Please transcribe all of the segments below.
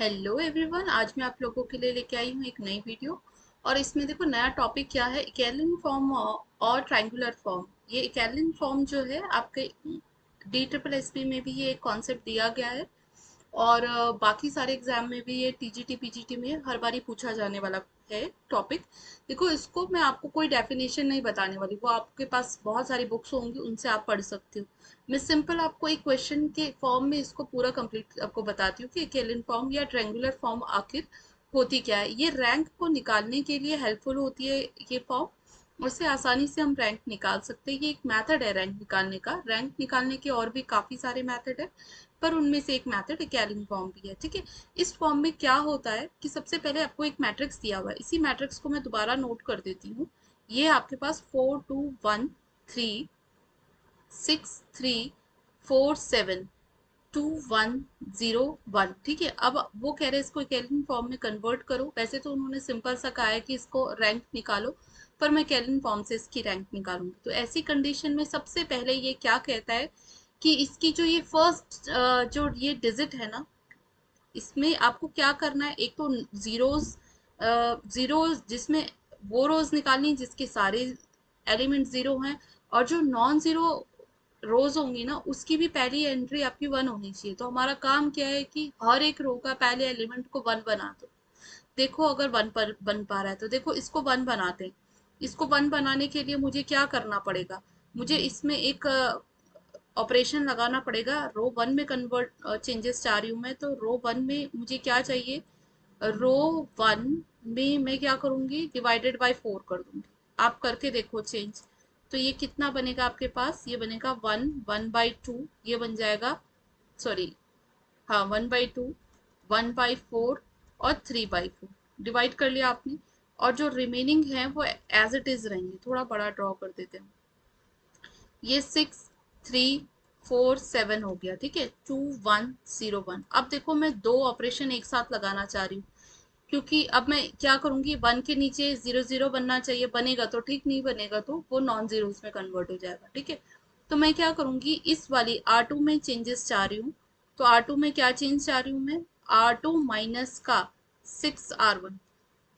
Hello everyone, आज मैं आप लोगों के लिए लेके आई हूँ एक नई वीडियो। और इसमें देखो नया टॉपिक क्या है, इकेलिन फॉर्म और ट्रायंगुलर फॉर्म। ये इकेलिन फॉर्म जो है आपके डी ट्रिपल एस पी में भी ये कॉन्सेप्ट दिया गया है। और बाकी सारे एग्जाम में भी ये टीजीटी पीजीटी में हर बार ही पूछा जाने वाला है टॉपिक। देखो, इसको मैं आपको कोई डेफिनेशन नहीं बताने वाली, वो आपके पास बहुत सारी बुक्स होंगी, उनसे आप पढ़ सकते हो। मैं सिंपल आपको एक क्वेश्चन के फॉर्म में इसको पूरा कंप्लीट आपको बताती हूँ कि केलिन फॉर्म या ट्रायंगुलर फॉर्म आखिर होती क्या है। ये रैंक को निकालने के लिए हेल्पफुल होती है ये फॉर्म। उससे आसानी से हम रैंक निकाल सकते हैं। ये एक मेथड है रैंक निकालने का। रैंक निकालने के और भी काफ़ी सारे मेथड है, पर उनमें से एक मेथड इकेलिन फॉर्म भी है। ठीक है, इस फॉर्म में क्या होता है कि सबसे पहले आपको एक मैट्रिक्स दिया हुआ है। इसी मैट्रिक्स को मैं दोबारा नोट कर देती हूँ। ये आपके पास 4 2 1 3 6 3 4 7 2 1 0 1। ठीक है, अब वो कह रहे हैं इसको इकेलिन फॉर्म में कन्वर्ट करो। वैसे तो उन्होंने सिंपल सा कहा है कि इसको रैंक निकालो, पर मैं इकेलिन फॉर्म से इसकी रैंक निकालूंगी। तो ऐसी कंडीशन में सबसे पहले ये क्या कहता है कि इसकी जो ये फर्स्ट जो ये डिजिट है ना, इसमें आपको क्या करना है। एक तो जीरोस, जीरोस जिसमें वो रोज निकालनी जिसके सारे एलिमेंट जीरो हैं, और जो नॉन जीरो रोज होंगी ना, उसकी भी पहली एंट्री आपकी वन होनी चाहिए। तो हमारा काम क्या है कि हर एक रो का पहले एलिमेंट को वन बना दो। देखो, अगर वन पर बन पा रहा है तो देखो इसको वन बनाते हैं। इसको वन बनाने के लिए मुझे क्या करना पड़ेगा, मुझे इसमें एक ऑपरेशन लगाना पड़ेगा। रो वन में कन्वर्ट चेंजेस चाह रही हूँ मैं, तो रो वन में मुझे क्या चाहिए, रो वन में मैं क्या करूंगी, डिवाइडेड बाय 4 कर दूंगी। आप करके देखो चेंज। तो ये कितना बनेगा आपके पास, ये बनेगा 1 1/2, ये बन जाएगा, सॉरी, हाँ 1/2, 1/4 और 3/4। डिवाइड कर लिया आपने, और जो रिमेनिंग है वो एज इट इज रहेंगे। थोड़ा बड़ा ड्रॉ कर देते हैं। ये 6 3 4 7 हो गया। ठीक है, 2 1 0 1। अब देखो, मैं दो ऑपरेशन एक साथ लगाना चाह रही हूँ, क्योंकि अब मैं क्या करूंगी, वन के नीचे जीरो जीरो बनना चाहिए। बनेगा तो ठीक, नहीं बनेगा तो वो नॉन जीरो में कन्वर्ट हो जाएगा। ठीक है, तो मैं क्या करूंगी, इस वाली R2 में चेंजेस चाह रही हूँ। तो R2 में क्या चेंज चाह रही हूँ मैं, R2 माइनस का 6R1।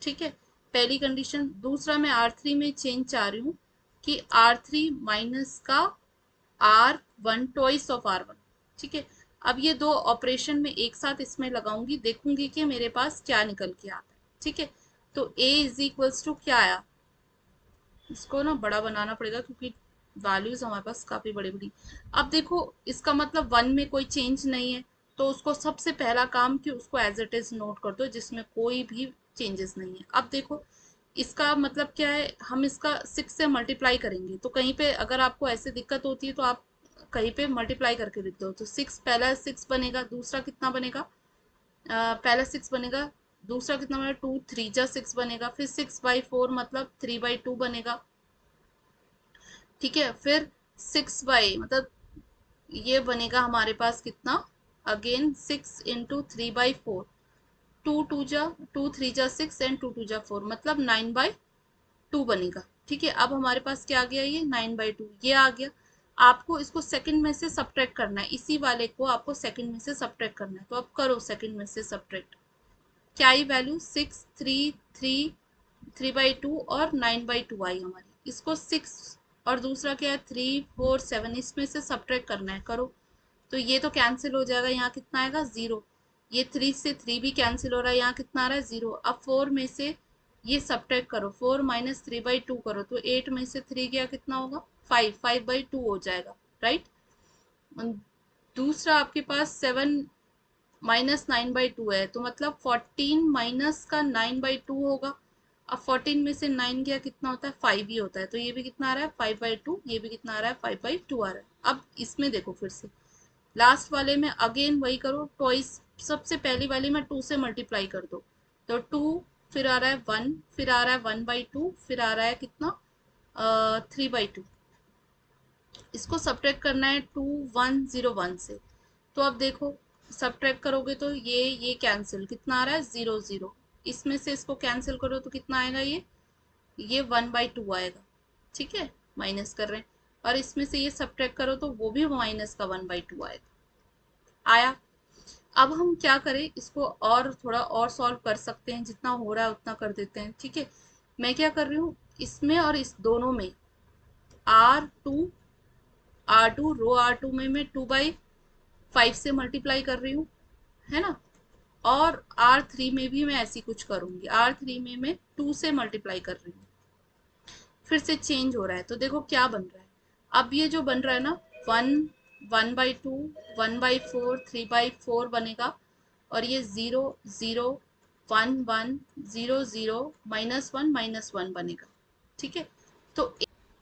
ठीक है, पहली कंडीशन। दूसरा, मैं R3 में चेंज चाह रही हूँ कि R3 माइनस का R1 टॉइस ऑफ R1। ठीक है, अब ये दो ऑपरेशन में एक साथ इसमें लगाऊंगी, देखूंगी कि मेरे पास क्या निकल के आता है। ठीक है, तो A इज इक्वल्स टू क्या आया, इसको ना बड़ा बनाना पड़ेगा क्योंकि वैल्यूज हमारे पास काफी बड़ी बड़ी। अब देखो, इसका मतलब वन में कोई चेंज नहीं है, तो उसको सबसे पहला काम कि उसको एज इट इज नोट कर दो जिसमें कोई भी चेंजेस नहीं है। अब देखो, इसका मतलब क्या है, हम इसका 6 से मल्टीप्लाई करेंगे। तो कहीं पे अगर आपको ऐसे दिक्कत होती है तो आप कहीं पे मल्टीप्लाई करके लिख दो। तो सिक्स, पहला 6 बनेगा, दूसरा कितना बनेगा, पहला 6 बनेगा, दूसरा कितना बनेगा, 2 3 जा 6 बनेगा, फिर 6/4 मतलब 3/2 बनेगा। ठीक है, फिर 6 ये बनेगा हमारे पास कितना, अगेन 6 × 3/4। 2 3 जा 6 एंड 2 2 जा 4 मतलब 9/2 बनेगा। ठीक है, अब हमारे पास क्या आ गया, ये 9/2 ये आ गया। आपको इसको सेकंड में से सब्ट्रैक्ट करना है, इसी वाले को आपको सेकंड में से सब्ट्रैक्ट करना है। तो अब करो सेकंड में से सब्ट्रैक्ट। क्या आई वैल्यू, 6 3 3 3/2 और 9/2 आई हमारी। इसको 6 और दूसरा क्या है, 3 4 7, इसमें से सब्ट्रैक्ट करना है। करो, तो ये तो कैंसिल हो जाएगा, यहाँ कितना आएगा, जीरो। ये 3 से 3 भी कैंसिल हो रहा है, यहाँ कितना आ रहा है, जीरो। अब 4 में से ये सब्ट्रैक्ट करो, 4 - 3/2 करो, तो 8 में से 3 गया, कितना होगा, 5, 5/2 हो जाएगा। राइट, दूसरा आपके पास 7 -9/2 है, तो मतलब 14 माइनस का 9/2 होगा। अब 14 में से 9 गया, कितना होता है, 5 ही होता है। तो ये भी कितना आ रहा है, 5/2। ये भी कितना आ रहा है, 5/2 आ रहा है। अब इसमें देखो फिर से लास्ट वाले में अगेन वही करो, टॉइस। सबसे पहली वाली में 2 से मल्टीप्लाई कर दो, तो 2, फिर आ रहा है 1, फिर आ रहा है 1/2, फिर आ रहा है कितना, 3/2। इसको सब्ट्रैक्ट करना है 2 1 0 1 से। तो अब देखो, सब्ट्रैक्ट करोगे तो ये कैंसिल, कितना आ रहा है, 0 0। इसमें से इसको कैंसिल करो तो कितना आएगा, ये 1/2 आएगा। ठीक है, माइनस कर रहे हैं। और इसमें से ये सब्ट्रैक्ट करो तो वो भी माइनस का 1/2 आएगा। आया, अब हम क्या करें, इसको और थोड़ा और सॉल्व कर सकते हैं, जितना हो रहा है उतना कर देते हैं, ठीक है। मैं क्या कर रही हूँ, इसमें और इस दोनों में R2 रो R2 में मैं 2/5 से मल्टीप्लाई कर रही हूँ, है ना। और R3 में भी मैं ऐसी कुछ करूंगी, R3 में मैं 2 से मल्टीप्लाई कर रही हूँ। फिर से चेंज हो रहा है, तो देखो क्या बन रहा है। अब ये जो बन रहा है ना, 1/2, 1/4, 3/4 बनेगा। और ये 0 0 1 1 0 0 -1 बनेगा, ठीक है। तो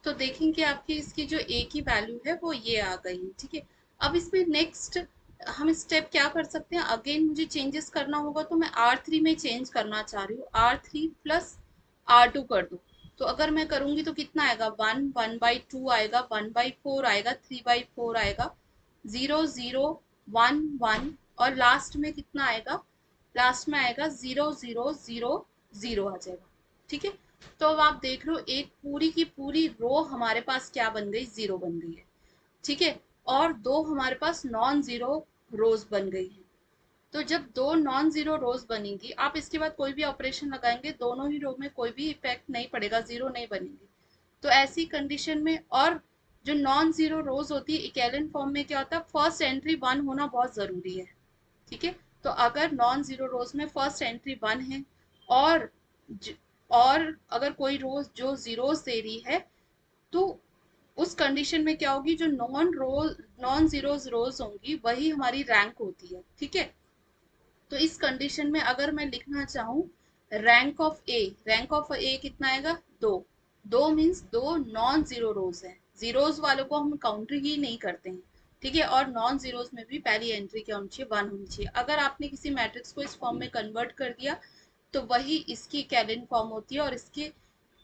तो देखेंगे आपकी इसकी जो ए की वैल्यू है वो ये आ गई, ठीक है। अब इसमें नेक्स्ट हम स्टेप क्या कर सकते हैं, अगेन मुझे चेंजेस करना होगा, तो मैं R3 में चेंज करना चाह रही हूँ, R3 प्लस R2 कर दूँ। तो अगर मैं करूंगी तो कितना आएगा, 1/2 आएगा, 1/4 आएगा, 3/4 आएगा, 0 0 1 1, और लास्ट में कितना आएगा, लास्ट में आएगा 0 0 0 0 आ जाएगा, ठीक है। तो अब आप देख रहे हो एक पूरी की पूरी रो हमारे पास क्या बन गई, जीरो बन गई है, ठीक है। और दो हमारे पास नॉन जीरो रोज बन गई है। तो जब दो नॉन जीरो रोज बनेंगी, आप इसके बाद कोई भी ऑपरेशन लगाएंगे, दोनों ही रो में कोई भी इफेक्ट नहीं पड़ेगा, जीरो नहीं बनेंगे। तो ऐसी कंडीशन में, और जो नॉन जीरो रोज होती है इकेलन फॉर्म में, क्या होता है, फर्स्ट एंट्री वन होना बहुत जरूरी है, ठीक है। तो अगर नॉन जीरो रोज में फर्स्ट एंट्री वन है, और ज, और अगर कोई रोज जो जीरोस दे रही है, तो उस कंडीशन में क्या होगी, जो नॉन जीरोज रोज होंगी वही हमारी रैंक होती है, ठीक है। तो इस कंडीशन में अगर मैं लिखना चाहूँ रैंक ऑफ ए कितना आएगा, दो। दो मीन्स दो नॉन जीरो रोज है, जीरोज वालों को हम काउंट ही नहीं करते हैं, ठीक है। और नॉन जीरोज में भी पहली एंट्री क्या होनी चाहिए, वन होनी चाहिए। अगर आपने किसी मैट्रिक्स को इस फॉर्म में कन्वर्ट कर दिया, तो वही इसकी कैलिन फॉर्म होती है, और इसके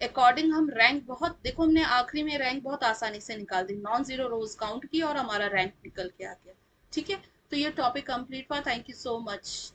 अकॉर्डिंग हम रैंक बहुत, देखो हमने आखिरी में रैंक बहुत आसानी से निकाल दी, नॉन जीरो रोज काउंट की और हमारा रैंक निकल के आ गया, ठीक है। तो ये टॉपिक कंप्लीट हुआ, थैंक यू सो मच।